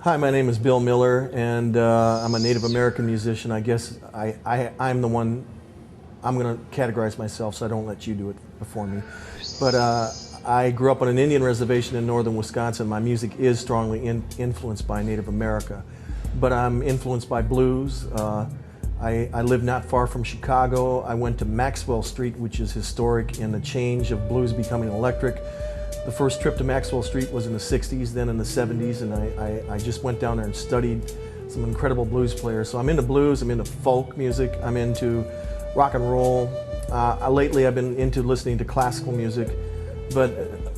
Hi, my name is Bill Miller, and I'm a Native American musician. I guess I'm the one, I'm going to categorize myself, so I don't let you do it before me. But I grew up on an Indian reservation in northern Wisconsin. My music is strongly influenced by Native America, but I'm influenced by blues. I live not far from Chicago. I went to Maxwell Street, which is historic in the change of blues becoming electric. The first trip to Maxwell Street was in the 60s, then in the 70s, and I just went down there and studied some incredible blues players. So I'm into blues, I'm into folk music, I'm into rock and roll. Lately I've been into listening to classical music, but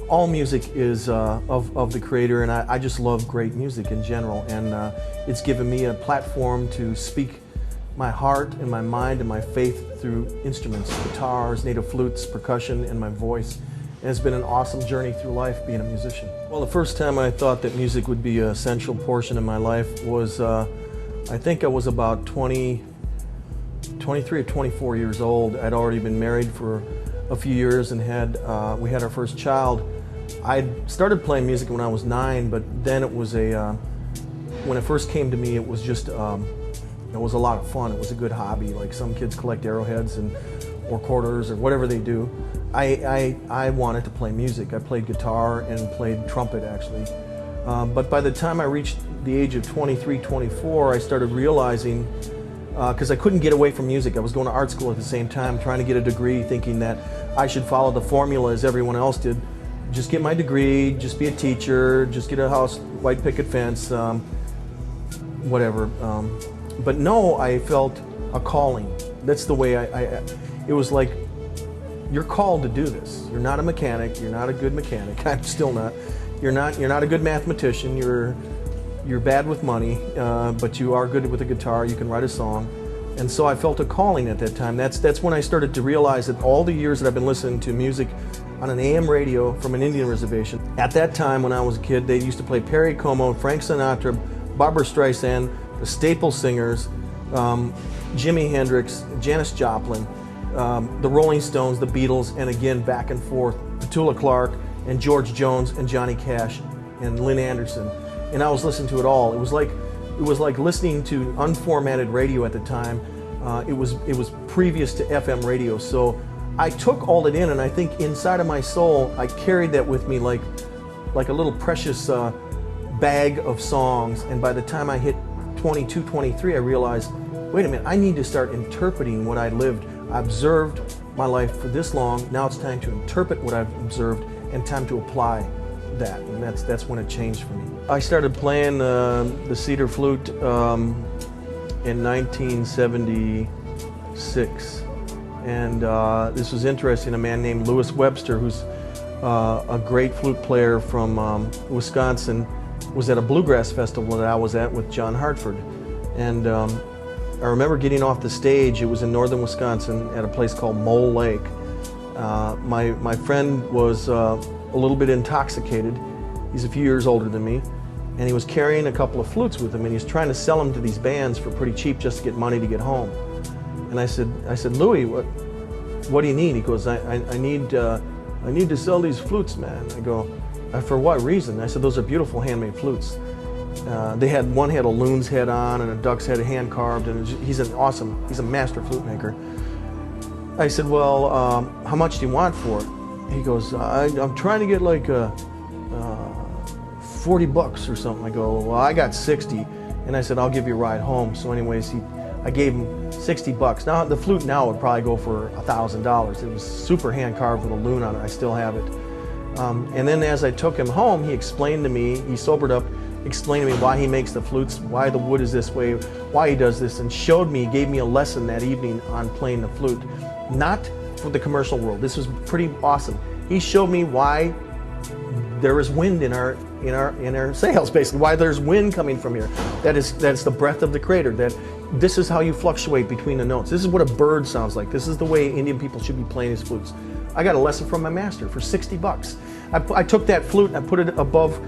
all music is of the Creator, and I just love great music in general, and it's given me a platform to speak my heart and my mind and my faith through instruments, guitars, native flutes, percussion, and my voice. And it's been an awesome journey through life being a musician. Well, the first time I thought that music would be an essential portion of my life was, I think I was about 23 or 24 years old. I'd already been married for a few years and we had our first child. I started playing music when I was 9, but then it was when it first came to me, it was just, it was a lot of fun. It was a good hobby, like some kids collect arrowheads or quarters or whatever they do. I wanted to play music. I played guitar and played trumpet, actually. But by the time I reached the age of 23, 24, I started realizing, because I couldn't get away from music. I was going to art school at the same time, trying to get a degree, thinking that I should follow the formula as everyone else did. Just get my degree, just be a teacher, just get a house, white picket fence, whatever. But no, I felt a calling. That's the way it was like, you're called to do this. You're not a mechanic. You're not a good mechanic. I'm still not. You're not a good mathematician. You're bad with money, but you are good with a guitar. You can write a song. And so I felt a calling at that time. That's when I started to realize that all the years that I've been listening to music on an AM radio from an Indian reservation. At that time, when I was a kid, they used to play Perry Como, Frank Sinatra, Barbra Streisand, the Staple Singers, Jimi Hendrix, Janis Joplin, the Rolling Stones, the Beatles, and again back and forth, Petula Clark and George Jones and Johnny Cash and Lynn Anderson, and I was listening to it all. It was like listening to unformatted radio at the time. It was previous to FM radio, so I took all it in, and I think inside of my soul I carried that with me like a little precious bag of songs. And by the time I hit 22, 23, I realized, wait a minute, I need to start interpreting what I lived. I observed my life for this long. Now it's time to interpret what I've observed and time to apply that. And that's when it changed for me. I started playing the cedar flute in 1976. And this was interesting. A man named Lewis Webster, who's a great flute player from Wisconsin, was at a bluegrass festival that I was at with John Hartford. And I remember getting off the stage. It was in northern Wisconsin at a place called Mole Lake. My friend was a little bit intoxicated. He's a few years older than me, and he was carrying a couple of flutes with him, and he was trying to sell them to these bands for pretty cheap just to get money to get home. And I said, Louis, what do you need? He goes, I need to sell these flutes, man. I go, for what reason? I said, those are beautiful handmade flutes. One had a loon's head on and a duck's head hand carved, and he's a master flute maker. I said, well, how much do you want for it? He goes, I'm trying to get like $40 or something. I go, well, I got 60, and I said, I'll give you a ride home. So anyways, I gave him $60. Now the flute now would probably go for $1,000. It was super hand carved with a loon on it. I still have it. And then as I took him home, he explained to me, he sobered up, explained to me why he makes the flutes, why the wood is this way, why he does this, and gave me a lesson that evening on playing the flute. Not for the commercial world. This was pretty awesome. He showed me why there is wind in our sails, basically, why there's wind coming from here. That's the breath of the Creator. That this is how you fluctuate between the notes. This is what a bird sounds like. This is the way Indian people should be playing his flutes. I got a lesson from my master for $60. I took that flute and I put it above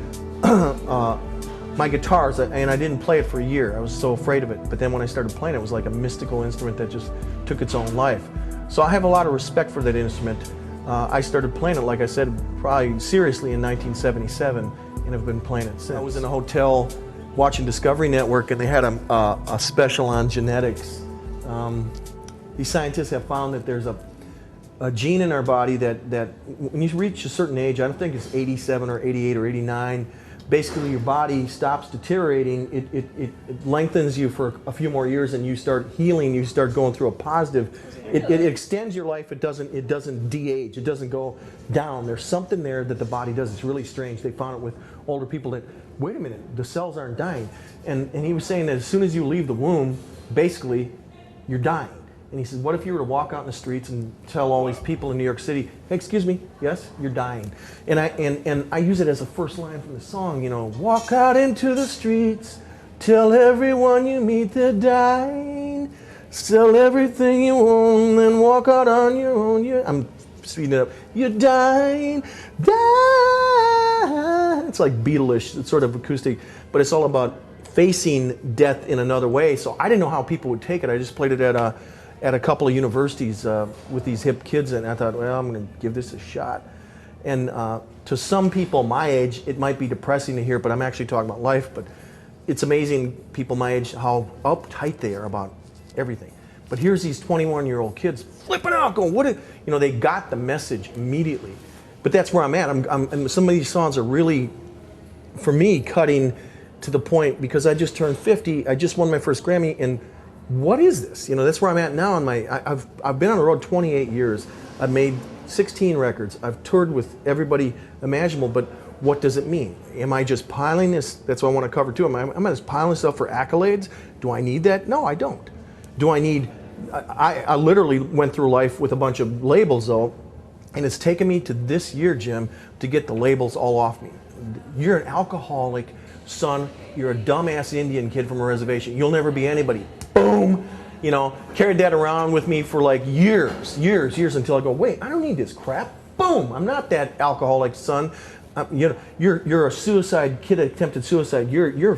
my guitars, and I didn't play it for a year. I was so afraid of it. But then when I started playing it, it was like a mystical instrument that just took its own life. So I have a lot of respect for that instrument. I started playing it, like I said, probably seriously in 1977, and have been playing it since. I was in a hotel watching Discovery Network, and they had a special on genetics. These scientists have found that there's a gene in our body that when you reach a certain age, I don't think it's 87 or 88 or 89, basically your body stops deteriorating, it lengthens you for a few more years, and you start healing, you start going through a positive. It extends your life, it doesn't de-age, it doesn't go down. There's something there that the body does. It's really strange. They found it with older people that, wait a minute, the cells aren't dying. And he was saying that as soon as you leave the womb, basically, you're dying. And he says, what if you were to walk out in the streets and tell all these people in New York City, hey, excuse me, yes, you're dying. And I use it as a first line from the song, you know, walk out into the streets, tell everyone you meet they're dying, sell everything you own, then walk out on your own. I'm speeding it up. You're dying, dying. It's like Beatles-ish, it's sort of acoustic, but it's all about facing death in another way. So I didn't know how people would take it. I just played it at a couple of universities with these hip kids, and I thought, well, I'm going to give this a shot. And to some people my age, it might be depressing to hear, but I'm actually talking about life. But it's amazing, people my age, how uptight they are about everything. But here's these 21-year-old kids flipping out, going, what? You know, they got the message immediately. But that's where I'm at. And some of these songs are really, for me, cutting to the point, because I just turned 50. I just won my first Grammy, and what is this? You know, that's where I'm at now. I've been on the road 28 years. I've made 16 records. I've toured with everybody imaginable, but what does it mean? Am I just piling this? That's what I want to cover too. Am I just piling stuff for accolades? Do I need that? No, I don't. Do I need, I literally went through life with a bunch of labels though, and it's taken me to this year, Jim, to get the labels all off me. You're an alcoholic, son. You're a dumbass Indian kid from a reservation. You'll never be anybody. Boom. You know, carried that around with me for like years until I go, wait, I don't need this crap. Boom. I'm not that alcoholic son. You know, you're a suicide kid, attempted suicide. You're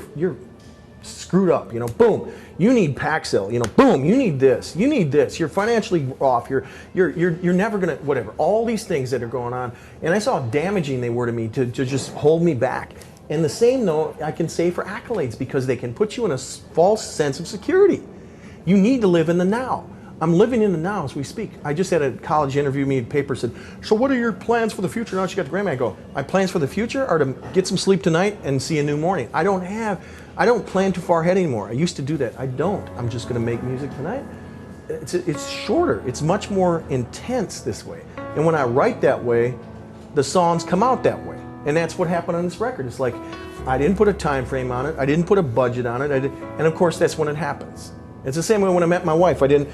screwed up. You know, boom. You need Paxil. You know, boom. You need this. You need this. You're financially off. You're never gonna, whatever. All these things that are going on, and I saw how damaging they were to me to just hold me back. And the same though I can say for accolades, because they can put you in a false sense of security. You need to live in the now. I'm living in the now as we speak. I just had a college interview, me, paper said, so what are your plans for the future now that you got the Grammy? I go, my plans for the future are to get some sleep tonight and see a new morning. I don't plan too far ahead anymore. I used to do that. I don't. I'm just gonna make music tonight. It's shorter. It's much more intense this way. And when I write that way, the songs come out that way. And that's what happened on this record. It's like, I didn't put a time frame on it. I didn't put a budget on it. And of course, that's when it happens. It's the same way when I met my wife. I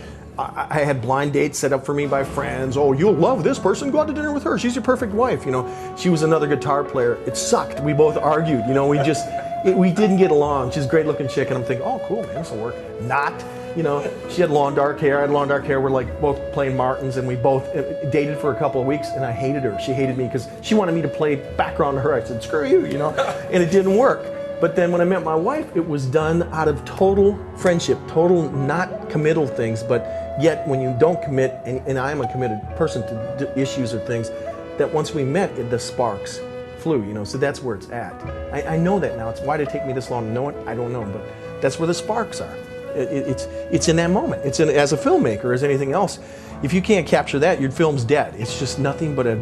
had blind dates set up for me by friends. Oh, you'll love this person. Go out to dinner with her. She's your perfect wife. You know, she was another guitar player. It sucked. We both argued. You know, we didn't get along. She's a great looking chick. And I'm thinking, oh, cool, man, this will work. Not. You know, she had long dark hair. I had long dark hair. We're like both playing Martins, and we both dated for a couple of weeks, and I hated her. She hated me because she wanted me to play background to her. I said, screw you, you know, and it didn't work. But then when I met my wife, it was done out of total friendship, total not committal things, but yet when you don't commit, and I am a committed person to issues or things, that once we met, the sparks flew, you know, so that's where it's at. I know that now. It's why did it take me this long to know it? I don't know, but that's where the sparks are. It's in that moment. It's as a filmmaker, as anything else. If you can't capture that, your film's dead. It's just nothing but a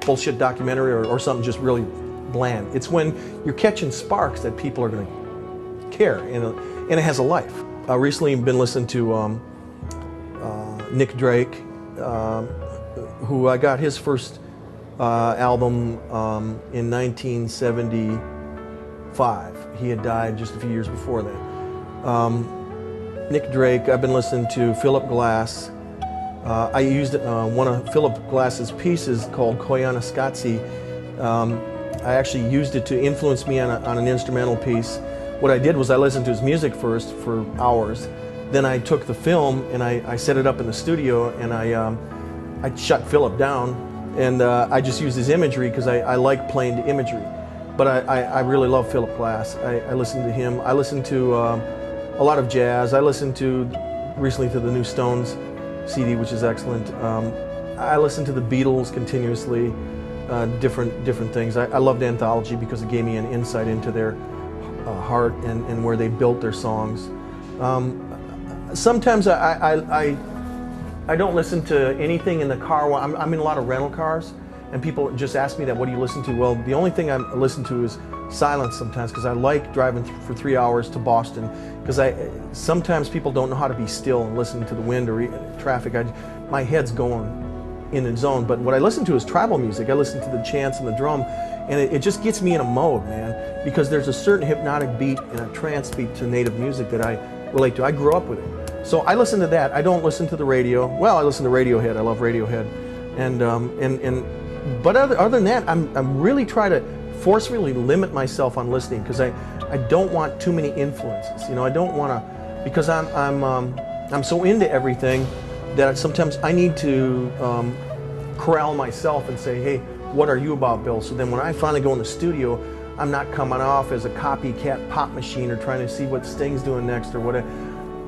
bullshit documentary or something just really bland. It's when you're catching sparks that people are going to care, and it has a life. Recently been listening to Nick Drake, who I got his first album in 1975. He had died just a few years before that. Nick Drake, I've been listening to Philip Glass. I used one of Philip Glass's pieces called Koyaanisqatsi. I actually used it to influence me on an instrumental piece. What I did was I listened to his music first for hours. Then I took the film and I set it up in the studio, and I shut Philip down, and I just used his imagery because I like playing the imagery. But I really love Philip Glass. I listened to him. I listened to a lot of jazz. I listened to recently to the new Stones CD, which is excellent. I listened to the Beatles continuously, different things. I loved Anthology because it gave me an insight into their heart and where they built their songs. Sometimes I don't listen to anything in the car. I'm in a lot of rental cars, and people just ask me that, what do you listen to? Well, the only thing I listen to is silence sometimes, because I like driving for 3 hours to Boston, because sometimes people don't know how to be still and listen to the wind or traffic. My head's going in its zone. But what I listen to is tribal music. I listen to the chants and the drum, and it just gets me in a mode, man, because there's a certain hypnotic beat and a trance beat to Native music that I relate to. I grew up with it. So I listen to that. I don't listen to the radio. Well, I listen to Radiohead. I love Radiohead. But other than that, I'm really trying to forcefully limit myself on listening, because I don't want too many influences. You know, I don't want to, because I'm so into everything that sometimes I need to corral myself and say, hey, what are you about, Bill? So then when I finally go in the studio, I'm not coming off as a copycat pop machine or trying to see what Sting's doing next or whatever.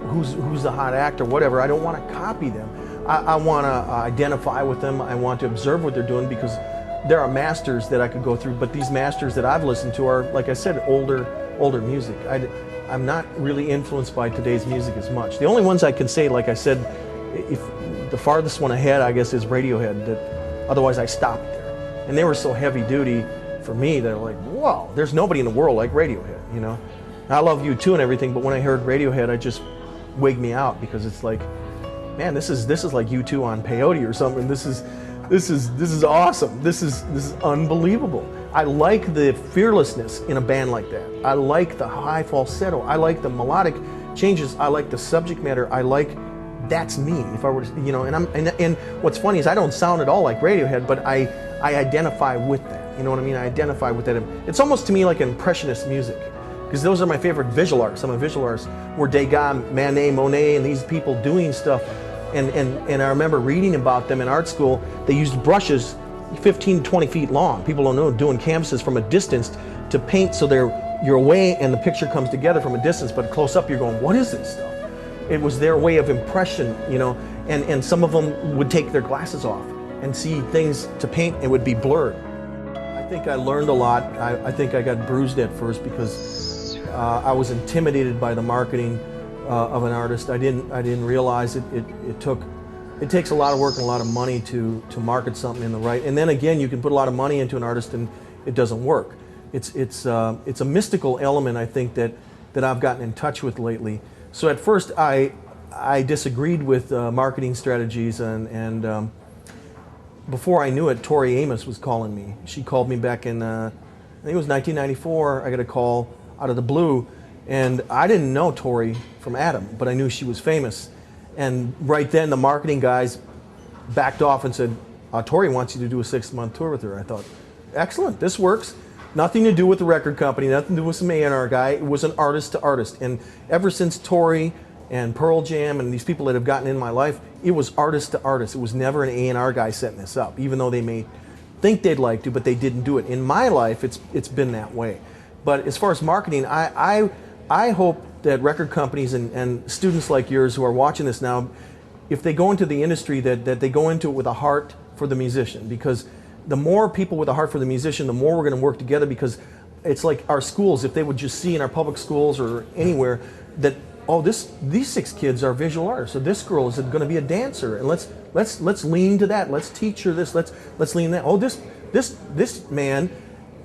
Who's the hot actor, whatever. I don't want to copy them. I want to identify with them. I want to observe what they're doing, because there are masters that I could go through, but these masters that I've listened to are, like I said, older music. I'm not really influenced by today's music as much. The only ones I can say, like I said, if the farthest one ahead, I guess, is Radiohead. That otherwise I stopped there, and they were so heavy duty for me that like, whoa, there's nobody in the world like Radiohead. You know, I love U2 and everything, but when I heard Radiohead, I just wigged me out, because it's like, man, this is like U2 on peyote or something. This is awesome. This is unbelievable. I like the fearlessness in a band like that. I like the high falsetto. I like the melodic changes. I like the subject matter. I like, that's me. If I were to, you know, and what's funny is I don't sound at all like Radiohead, but I identify with that. You know what I mean? I identify with that. It's almost to me like impressionist music, because those are my favorite visual artists. I'm a visual artist, where Degas, Manet, Monet, and these people doing stuff. And I remember reading about them in art school. They used brushes 15 to 20 feet long. People don't know, doing canvases from a distance to paint, so you're away and the picture comes together from a distance, but close up you're going, what is this stuff? It was their way of impression, you know, and some of them would take their glasses off and see things to paint, it would be blurred. I think I learned a lot. I think I got bruised at first, because I was intimidated by the marketing of an artist. I didn't realize it takes a lot of work and a lot of money to market something in the right. And then again, you can put a lot of money into an artist and it doesn't work. It's a mystical element, I think, that I've gotten in touch with lately. So at first I disagreed with marketing strategies, and before I knew it, Tori Amos was calling me. She called me back in I think it was 1994. I got a call out of the blue. And I didn't know Tori from Adam, but I knew she was famous. And right then the marketing guys backed off and said, Tori wants you to do a 6-month tour with her. I thought, excellent, this works. Nothing to do with the record company, nothing to do with some A&R guy. It was an artist to artist. And ever since Tori and Pearl Jam and these people that have gotten in my life, it was artist to artist. It was never an A&R guy setting this up, even though they may think they'd like to, but they didn't do it. In my life, it's been that way. But as far as marketing, I hope that record companies and students like yours who are watching this now, if they go into the industry, that they go into it with a heart for the musician, because the more people with a heart for the musician, the more we're going to work together, because it's like our schools, if they would just see in our public schools or anywhere that, oh, these 6 kids are visual artists, so this girl is going to be a dancer, and let's lean to that. Let's teach her this. Let's lean that. Oh, this man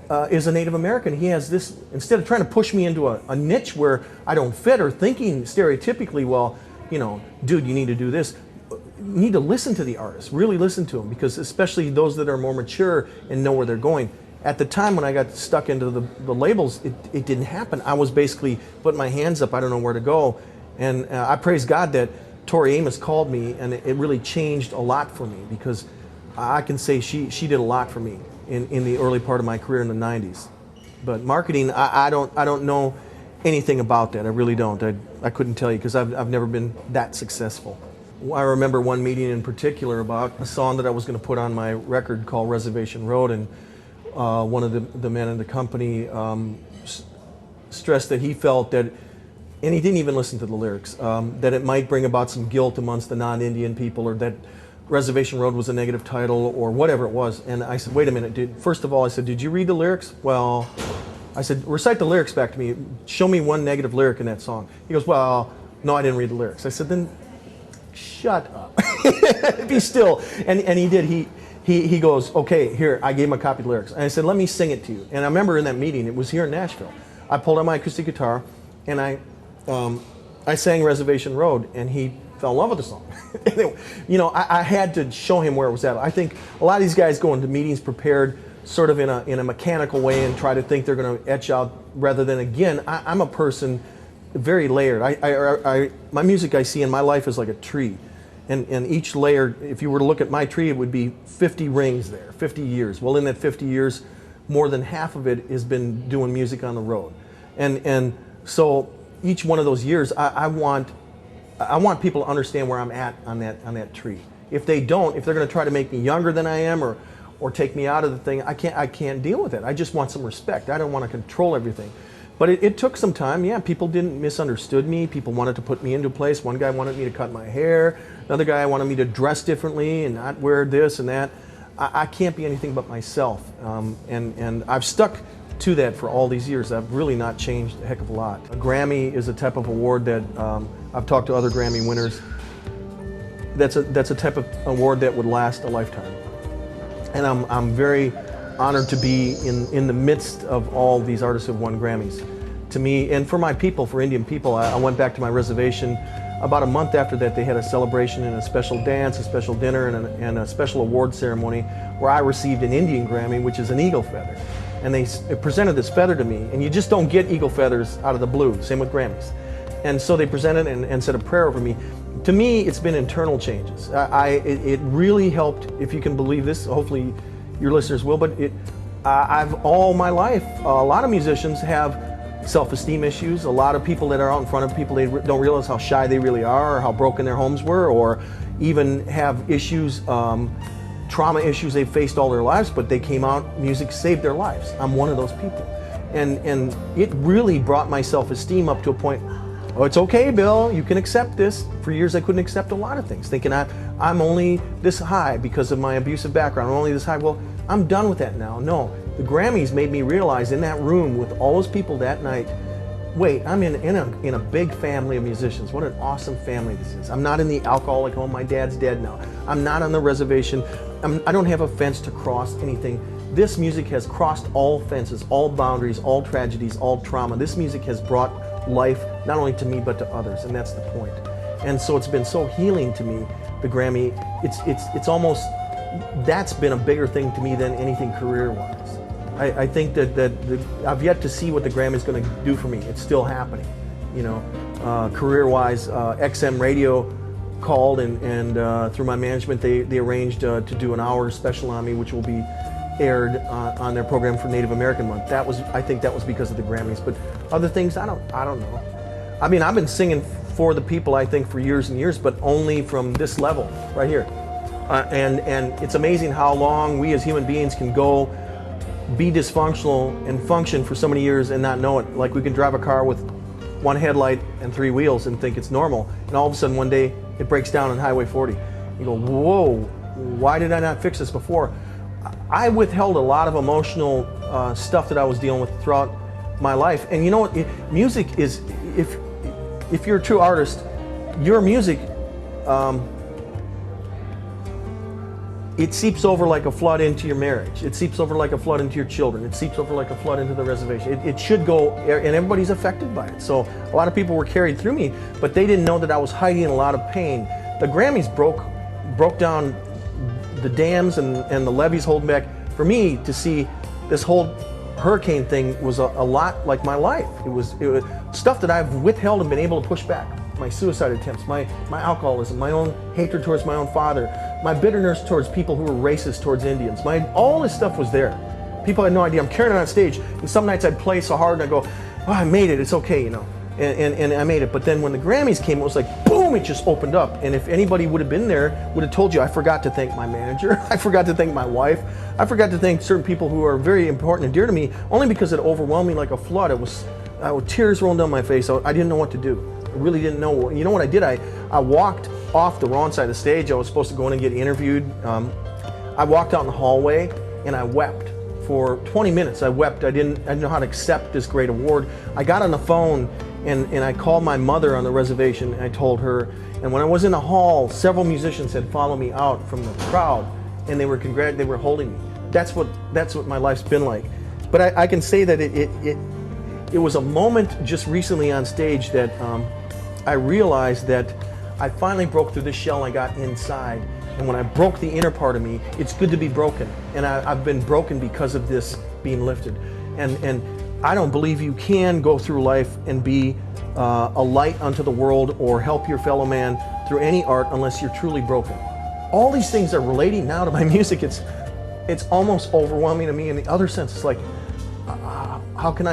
is a Native American. He has this, instead of trying to push me into a niche where I don't fit, or thinking stereotypically, well, you know, dude, you need to do this. You need to listen to the artists, really listen to them, because especially those that are more mature and know where they're going. At the time when I got stuck into the labels, it didn't happen. I was basically putting my hands up, I don't know where to go. And I praise God that Tori Amos called me, and it really changed a lot for me, because I can say she did a lot for me in the early part of my career in the 90s. But marketing, I don't know anything about that. I really don't. I couldn't tell you, because I've never been that successful. I remember one meeting in particular about a song that I was going to put on my record called Reservation Road, and one of the men in the company stressed that he felt that, and he didn't even listen to the lyrics, that it might bring about some guilt amongst the non-Indian people, or that Reservation Road was a negative title, or whatever it was. And I said, wait a minute, dude. First of all, I said, did you read the lyrics? Well, I said, recite the lyrics back to me. Show me one negative lyric in that song. He goes, well, no, I didn't read the lyrics. I said, then shut up. Be still. And he did. He goes, okay, here, I gave him a copy of the lyrics. And I said, let me sing it to you. And I remember in that meeting, it was here in Nashville. I pulled out my acoustic guitar and I sang Reservation Road, and he fell in love with the song. You know, I had to show him where it was at. I think a lot of these guys go into meetings prepared sort of in a mechanical way and try to think they're going to etch out, rather than, again, I'm a person very layered. My music I see in my life is like a tree. And each layer, if you were to look at my tree, it would be 50 rings there, 50 years. Well, in that 50 years, more than half of it has been doing music on the road. And so each one of those years, I want people to understand where I'm at on that tree. If they don't, if they're going to try to make me younger than I am or take me out of the thing, I can't deal with it. I just want some respect. I don't want to control everything. But it took some time. Yeah, people didn't misunderstood me. People wanted to put me into place. One guy wanted me to cut my hair. Another guy wanted me to dress differently and not wear this and that. I can't be anything but myself. And I've stuck to that for all these years. I've really not changed a heck of a lot. A Grammy is a type of award that I've talked to other Grammy winners. That's a type of award that would last a lifetime. And I'm very honored to be in the midst of all these artists who have won Grammys. To me, and for my people, for Indian people, I went back to my reservation. About a month after that, they had a celebration and a special dance, a special dinner, and a special award ceremony where I received an Indian Grammy, which is an eagle feather. And they presented this feather to me, and you just don't get eagle feathers out of the blue, same with Grammys. And so they presented and said a prayer over me. To me, it's been internal changes. It really helped, if you can believe this, hopefully your listeners will, but I've all my life, a lot of musicians have self-esteem issues. A lot of people that are out in front of people, they don't realize how shy they really are, or how broken their homes were, or even have issues, trauma issues they've faced all their lives, but they came out, music saved their lives. I'm one of those people. And it really brought my self-esteem up to a point, oh, it's okay, Bill, you can accept this. For years I couldn't accept a lot of things, thinking I'm only this high because of my abusive background. I'm only this high. Well, I'm done with that now. No, the Grammys made me realize in that room with all those people that night, wait, I'm in a big family of musicians. What an awesome family this is. I'm not in the alcoholic home. My dad's dead now. I'm not on the reservation. I don't have a fence to cross anything. This music has crossed all fences, all boundaries, all tragedies, all trauma. This music has brought life not only to me but to others, and that's the point. And so it's been so healing to me, the Grammy. It's almost, that's been a bigger thing to me than anything career-wise. I think that I've yet to see what the Grammy is going to do for me. It's still happening, you know. Career-wise, XM Radio called and through my management they arranged to do an hour special on me, which will be aired on their program for Native American Month. I think that was because of the Grammys. But other things, I don't know. I mean, I've been singing for the people, I think, for years and years, but only from this level right here. And it's amazing how long we as human beings can go be dysfunctional and function for so many years and not know it. Like we can drive a car with one headlight and 3 wheels and think it's normal, and all of a sudden one day it breaks down on Highway 40. You go, whoa, why did I not fix this before? I withheld a lot of emotional stuff that I was dealing with throughout my life. And you know what, music is, if you're a true artist, your music, it seeps over like a flood into your marriage. It seeps over like a flood into your children. It seeps over like a flood into the reservation. It should go, and everybody's affected by it. So a lot of people were carried through me, but they didn't know that I was hiding a lot of pain. The Grammys broke down the dams and the levees holding back. For me to see this whole hurricane thing was a lot like my life. It was stuff that I've withheld and been able to push back. My suicide attempts, my alcoholism, my own hatred towards my own father, my bitterness towards people who were racist towards Indians. All this stuff was there. People had no idea. I'm carrying it on stage, and some nights I'd play so hard and I'd go, oh, I made it, it's okay, you know. And I made it. But then when the Grammys came, it was like, boom, it just opened up. And if anybody would have been there, would have told you, I forgot to thank my manager. I forgot to thank my wife. I forgot to thank certain people who are very important and dear to me, only because it overwhelmed me like a flood. Tears rolling down my face. I didn't know what to do. I really didn't know. You know what I did? I walked off the wrong side of the stage. I was supposed to go in and get interviewed. I walked out in the hallway and I wept for 20 minutes. I wept. I didn't know how to accept this great award. I got on the phone and I called my mother on the reservation, and I told her. And when I was in the hall, several musicians had followed me out from the crowd, and they were holding me. That's what my life's been like. But I can say that it was a moment just recently on stage that I realized that I finally broke through this shell and I got inside. And when I broke the inner part of me, it's good to be broken. And I've been broken because of this being lifted. And I don't believe you can go through life and be a light unto the world or help your fellow man through any art unless you're truly broken. All these things are relating now to my music. It's almost overwhelming to me in the other sense. It's like, who can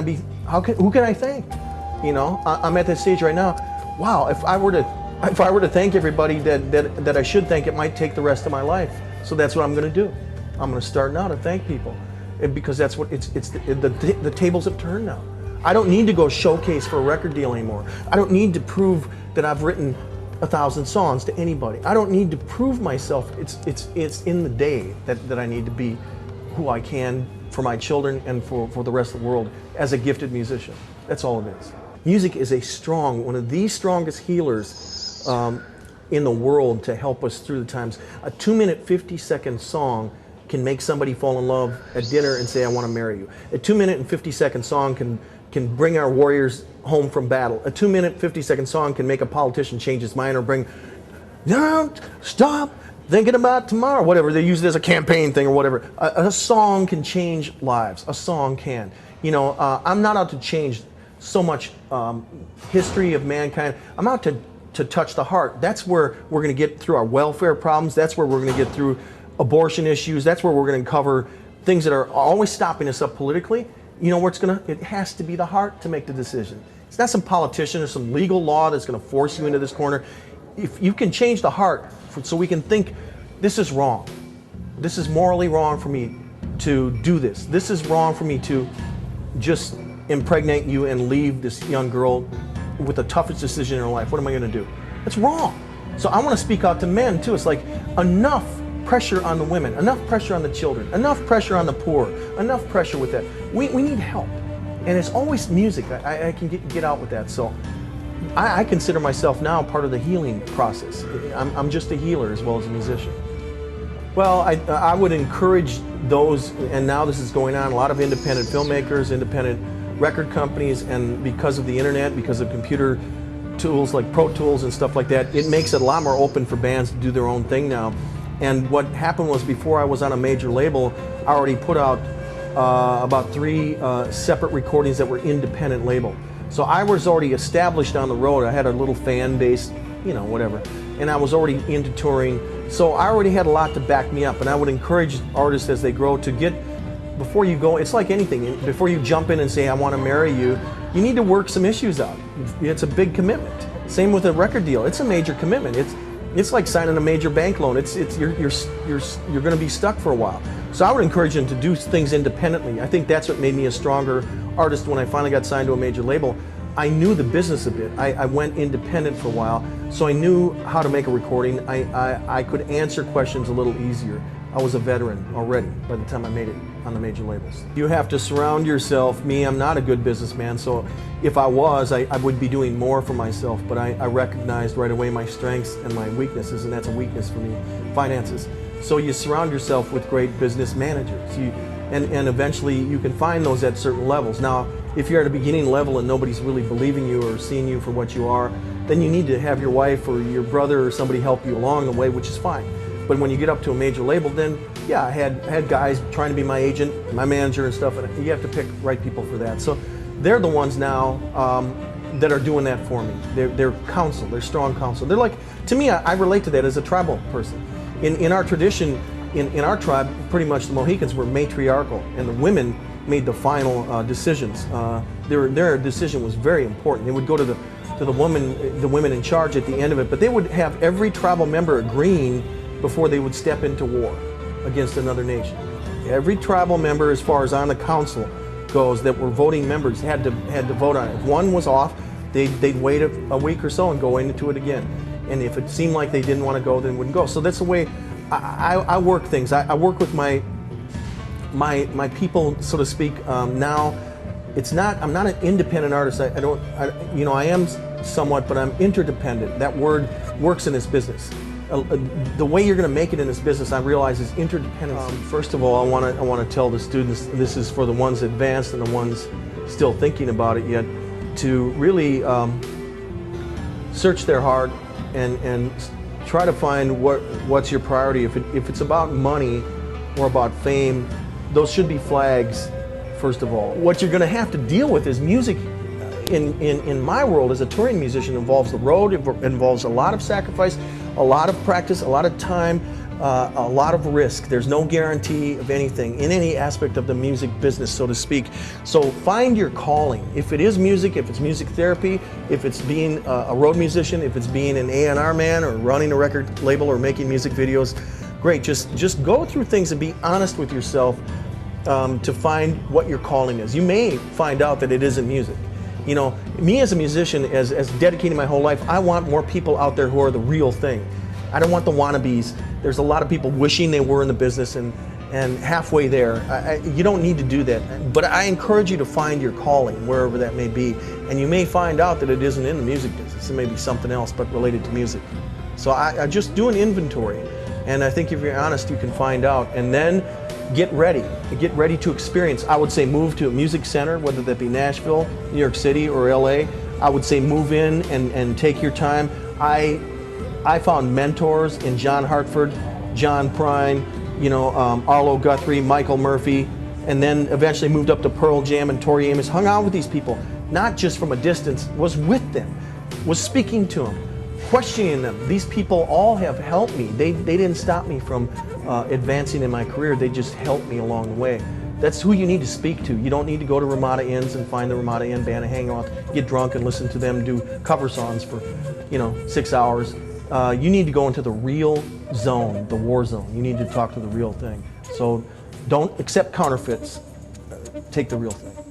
I thank? You know, I'm at that stage right now. Wow, if I were to thank everybody that I should thank, it might take the rest of my life. So that's what I'm going to do. I'm going to start now to thank people, because that's what the tables have turned now. I don't need to go showcase for a record deal anymore. I don't need to prove that I've written 1,000 songs to anybody. I don't need to prove myself. It's in the day that I need to be who I can for my children and for the rest of the world as a gifted musician. That's all it is. Music is one of the strongest healers in the world to help us through the times. A 2-minute, 50-second song can make somebody fall in love at dinner and say, I want to marry you. A 2-minute and 50-second song can bring our warriors home from battle. A 2-minute, 50-second song can make a politician change his mind or bring, don't stop thinking about tomorrow, whatever. They use it as a campaign thing or whatever. A song can change lives. A song can. You know, I'm not out to change so much history of mankind. I'm out to touch the heart. That's where we're going to get through our welfare problems. That's where we're going to get through abortion issues. That's where we're going to cover things that are always stopping us up politically. You know where it has to be the heart to make the decision. It's not some politician or some legal law that's going to force you into this corner. If you can change the heart so we can think, this is wrong. This is morally wrong for me to do this. This is wrong for me to just impregnate you and leave this young girl with the toughest decision in her life. What am I going to do? That's wrong. So I want to speak out to men too. It's like, enough pressure on the women, enough pressure on the children, enough pressure on the poor, enough pressure with that. We need help. And it's always music. I can get out with that. So I consider myself now part of the healing process. I'm just a healer as well as a musician. Well, I would encourage those, and now this is going on, a lot of independent filmmakers, independent record companies, and because of the internet, because of computer tools like Pro Tools and stuff like that, it makes it a lot more open for bands to do their own thing now. And what happened was, before I was on a major label, I already put out about 3 separate recordings that were independent label. So I was already established on the road. I had a little fan base, you know, whatever. And I was already into touring. So I already had a lot to back me up. And I would encourage artists as they grow to get, before you go, it's like anything, before you jump in and say, I want to marry you, you need to work some issues out. It's a big commitment. Same with a record deal. It's a major commitment. It's like signing a major bank loan. You're going to be stuck for a while. So I would encourage them to do things independently. I think that's what made me a stronger artist when I finally got signed to a major label. I knew the business a bit. I went independent for a while, so I knew how to make a recording. I could answer questions a little easier. I was a veteran already by the time I made it on the major labels. You have to surround yourself. I'm not a good businessman, so if I was, I would be doing more for myself, but I recognized right away my strengths and my weaknesses, and that's a weakness for me, finances. So you surround yourself with great business managers, and eventually you can find those at certain levels. Now, if you're at a beginning level and nobody's really believing you or seeing you for what you are, then you need to have your wife or your brother or somebody help you along the way, which is fine. But when you get up to a major label, then yeah, I had guys trying to be my agent, my manager and stuff, and you have to pick right people for that. So they're the ones now that are doing that for me. They're counsel, they're strong counsel. They're like, to me, I relate to that as a tribal person. In our tradition, in our tribe, pretty much the Mohicans were matriarchal, and the women made the final decisions. Their decision was very important. They would go to the women in charge at the end of it, but they would have every tribal member agreeing before they would step into war against another nation. Every tribal member, as far as on the council goes, that were voting members had to vote on it. If one was off, they'd wait a week or so and go into it again. And if it seemed like they didn't want to go, then wouldn't go. So that's the way I work things. I work with my my people, so to speak, now, I'm not an independent artist. I am somewhat, but I'm interdependent. That word works in this business. The way you're going to make it in this business, I realize, is interdependence. First of all, I want to tell the students, this is for the ones advanced and the ones still thinking about it yet, to really search their heart and try to find what's your priority. If it's about money or about fame, those should be flags, first of all. What you're going to have to deal with is music. In my world, as a touring musician, involves the road, it involves a lot of sacrifice, a lot of practice, a lot of time, a lot of risk. There's no guarantee of anything in any aspect of the music business, so to speak. So find your calling. If it is music, if it's music therapy, if it's being a road musician, if it's being an A&R man or running a record label or making music videos, great. Just go through things and be honest with yourself to find what your calling is. You may find out that it isn't music. You know, me as a musician, as dedicating my whole life, I want more people out there who are the real thing. I don't want the wannabes. There's a lot of people wishing they were in the business and halfway there. You don't need to do that. But I encourage you to find your calling, wherever that may be. And you may find out that it isn't in the music business. It may be something else, but related to music. So I just do an inventory. And I think if you're honest, you can find out. And then get ready to experience. I would say move to a music center, whether that be Nashville, New York City, or LA. I would say move in and take your time. I found mentors in John Hartford, John Prine, Arlo Guthrie, Michael Murphy, and then eventually moved up to Pearl Jam and Tori Amos, hung out with these people, not just from a distance, was with them, was speaking to them, questioning them. These people all have helped me. They didn't stop me from advancing in my career. They just helped me along the way. That's who you need to speak to. You don't need to go to Ramada Inns and find the Ramada Inn band and hang out, get drunk and listen to them do cover songs for 6 hours. You need to go into the real zone, the war zone. You need to talk to the real thing. So don't accept counterfeits. Take the real thing.